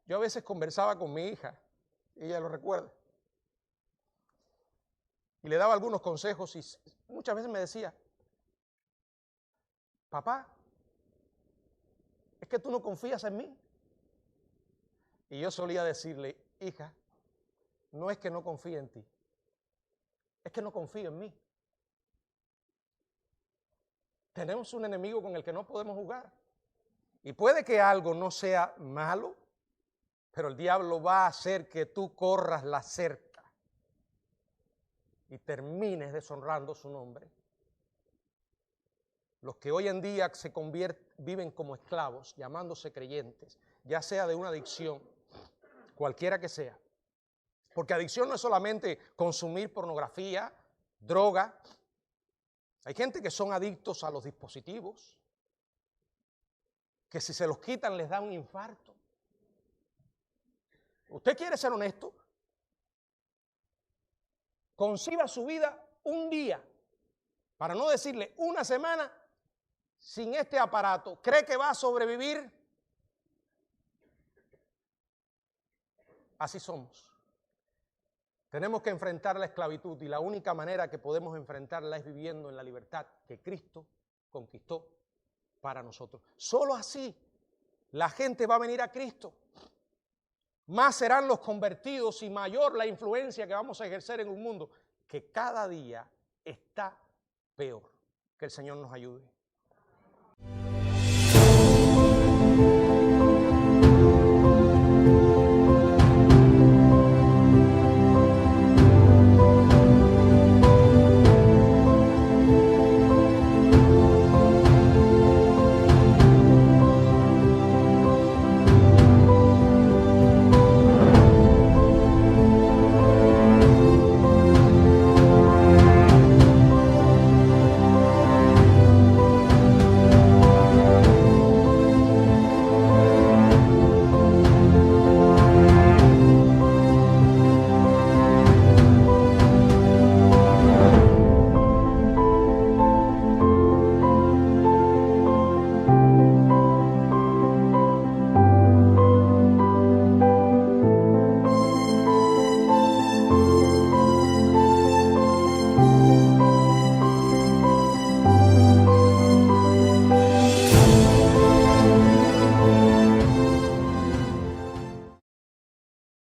Yo a veces conversaba con mi hija, ella lo recuerda, y le daba algunos consejos y muchas veces me decía, papá, ¿es que tú no confías en mí? Y yo solía decirle, hija, no es que no confíe en ti, es que no confío en mí. Tenemos un enemigo con el que no podemos jugar. Y puede que algo no sea malo, pero el diablo va a hacer que tú corras la cerca y termines deshonrando su nombre. Los que hoy en día viven como esclavos, llamándose creyentes, ya sea de una adicción, cualquiera que sea. Porque adicción no es solamente consumir pornografía, droga. Hay gente que son adictos a los dispositivos, que si se los quitan les da un infarto. ¿Usted quiere ser honesto? Conciba su vida un día, para no decirle una semana, sin este aparato. ¿Cree que va a sobrevivir? Así somos. Tenemos que enfrentar la esclavitud y la única manera que podemos enfrentarla es viviendo en la libertad que Cristo conquistó para nosotros. Solo así la gente va a venir a Cristo. Más serán los convertidos y mayor la influencia que vamos a ejercer en un mundo que cada día está peor. Que el Señor nos ayude.